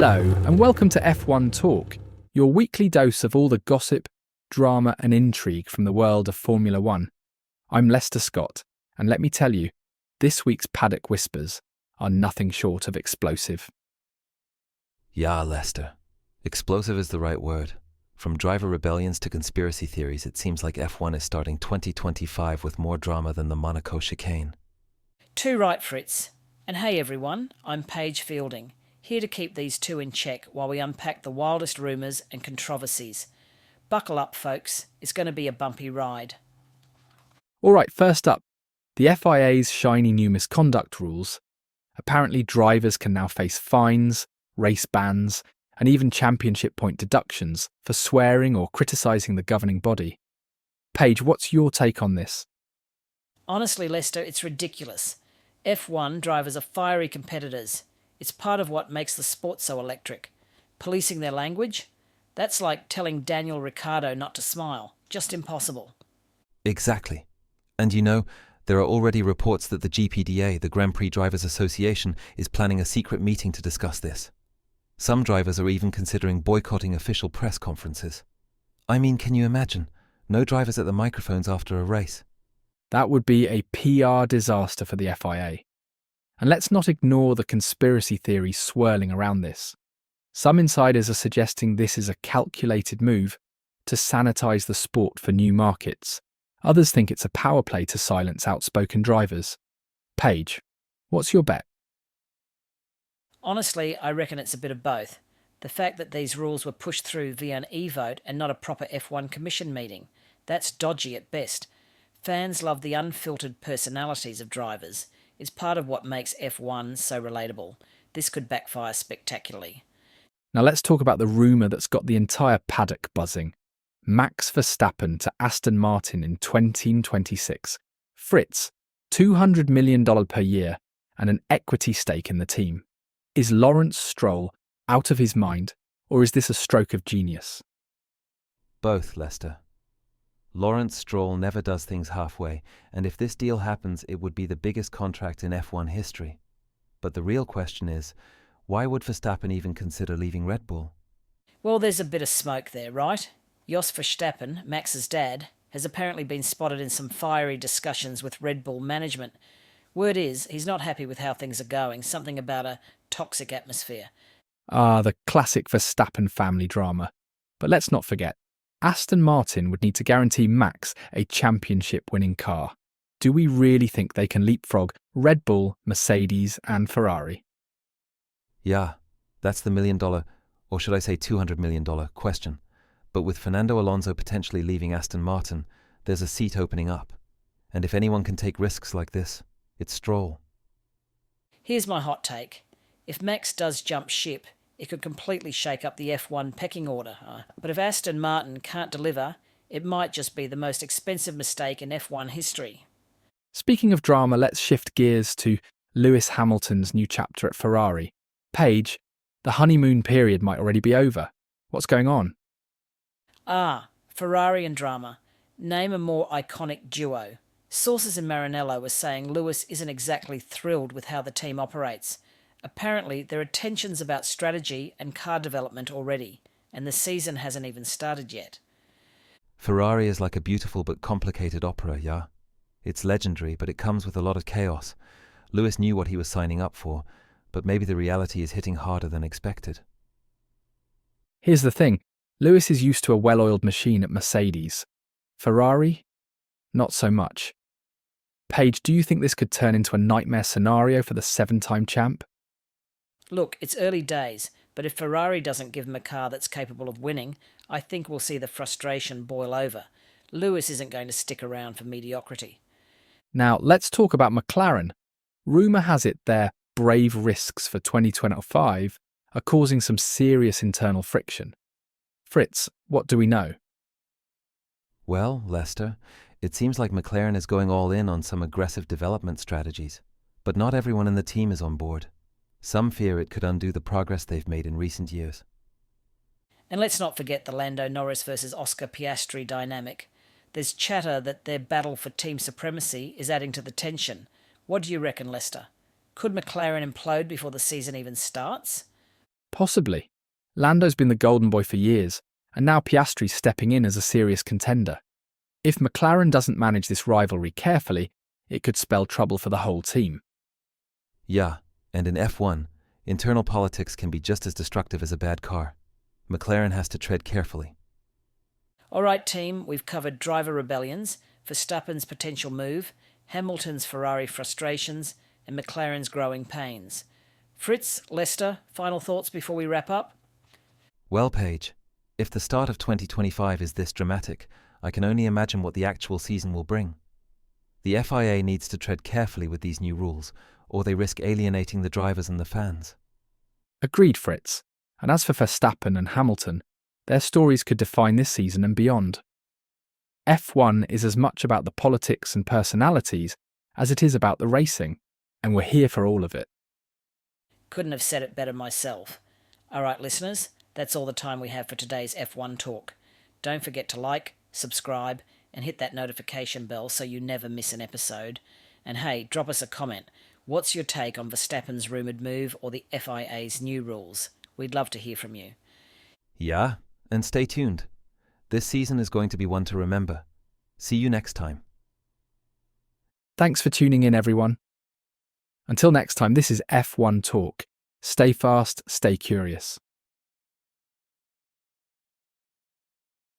Hello, and welcome to F1 Talk, your weekly dose of all the gossip, drama, and intrigue from the world of Formula One. I'm Lester Scott, and let me tell you, this week's paddock whispers are nothing short of explosive. Yeah, Lester. Explosive is the right word. From driver rebellions to conspiracy theories, it seems like F1 is starting 2025 with more drama than the Monaco chicane. Too right, Fritz. And hey everyone, I'm Paige Fielding, here to keep these two in check while we unpack the wildest rumours and controversies. Buckle up, folks. It's going to be a bumpy ride. All right, first up, the FIA's shiny new misconduct rules. Apparently, drivers can now face fines, race bans, and even championship point deductions for swearing or criticising the governing body. Paige, what's your take on this? Honestly, Lester, it's ridiculous. F1 drivers are fiery competitors. It's part of what makes the sport so electric. Policing their language? That's like telling Daniel Ricciardo not to smile. Just impossible. Exactly. And you know, there are already reports that the GPDA, the Grand Prix Drivers Association, is planning a secret meeting to discuss this. Some drivers are even considering boycotting official press conferences. I mean, can you imagine? No drivers at the microphones after a race. That would be a PR disaster for the FIA. And let's not ignore the conspiracy theories swirling around this. Some insiders are suggesting this is a calculated move to sanitize the sport for new markets. Others think it's a power play to silence outspoken drivers. Paige, what's your bet? Honestly, I reckon it's a bit of both. The fact that these rules were pushed through via an e-vote and not a proper F1 commission meeting, that's dodgy at best. Fans love the unfiltered personalities of drivers. It's part of what makes F1 so relatable. This could backfire spectacularly. Now let's talk about the rumour that's got the entire paddock buzzing. Max Verstappen to Aston Martin in 2026. Fritz, $200 million per year and an equity stake in the team. Is Lawrence Stroll out of his mind, or is this a stroke of genius? Both, Lester. Lawrence Stroll never does things halfway, and if this deal happens, it would be the biggest contract in F1 history. But the real question is, why would Verstappen even consider leaving Red Bull? Well, there's a bit of smoke there, right? Jos Verstappen, Max's dad, has apparently been spotted in some fiery discussions with Red Bull management. Word is, he's not happy with how things are going, something about a toxic atmosphere. Ah, the classic Verstappen family drama. But let's not forget, Aston Martin would need to guarantee Max a championship-winning car. Do we really think they can leapfrog Red Bull, Mercedes and Ferrari? Yeah, that's the $1 million, or should I say $200 million question. But with Fernando Alonso potentially leaving Aston Martin, there's a seat opening up. And if anyone can take risks like this, it's Stroll. Here's my hot take. If Max does jump ship, it could completely shake up the F1 pecking order. But if Aston Martin can't deliver, it might just be the most expensive mistake in F1 history. Speaking of drama, let's shift gears to Lewis Hamilton's new chapter at Ferrari. Paige, the honeymoon period might already be over. What's going on? Ferrari and drama. Name a more iconic duo. Sources in Maranello were saying Lewis isn't exactly thrilled with how the team operates. Apparently, there are tensions about strategy and car development already, and the season hasn't even started yet. Ferrari is like a beautiful but complicated opera, yeah? It's legendary, but it comes with a lot of chaos. Lewis knew what he was signing up for, but maybe the reality is hitting harder than expected. Here's the thing. Lewis is used to a well-oiled machine at Mercedes. Ferrari? Not so much. Paige, do you think this could turn into a nightmare scenario for the 7-time champ? Look, it's early days, but if Ferrari doesn't give him a car that's capable of winning, I think we'll see the frustration boil over. Lewis isn't going to stick around for mediocrity. Now, let's talk about McLaren. Rumour has it their brave risks for 2025 are causing some serious internal friction. Fritz, what do we know? Well, Lester, it seems like McLaren is going all in on some aggressive development strategies, but not everyone in the team is on board. Some fear it could undo the progress they've made in recent years. And let's not forget the Lando Norris versus Oscar Piastri dynamic. There's chatter that their battle for team supremacy is adding to the tension. What do you reckon, Lester? Could McLaren implode before the season even starts? Possibly. Lando's been the golden boy for years, and now Piastri's stepping in as a serious contender. If McLaren doesn't manage this rivalry carefully, it could spell trouble for the whole team. Yeah, and in F1, internal politics can be just as destructive as a bad car. McLaren has to tread carefully. All right, team, we've covered driver rebellions, Verstappen's potential move, Hamilton's Ferrari frustrations, and McLaren's growing pains. Fritz, Lester, final thoughts before we wrap up? Well, Paige, if the start of 2025 is this dramatic, I can only imagine what the actual season will bring. The FIA needs to tread carefully with these new rules, or they risk alienating the drivers and the fans. Agreed, Fritz. And as for Verstappen and Hamilton, their stories could define this season and beyond. F1 is as much about the politics and personalities as it is about the racing, and we're here for all of it. Couldn't have said it better myself. All right, listeners, that's all the time we have for today's F1 talk. Don't forget to like, subscribe, and hit that notification bell so you never miss an episode. And hey, drop us a comment. What's your take on Verstappen's rumoured move or the FIA's new rules? We'd love to hear from you. Yeah, and stay tuned. This season is going to be one to remember. See you next time. Thanks for tuning in, everyone. Until next time, this is F1 Talk. Stay fast, stay curious.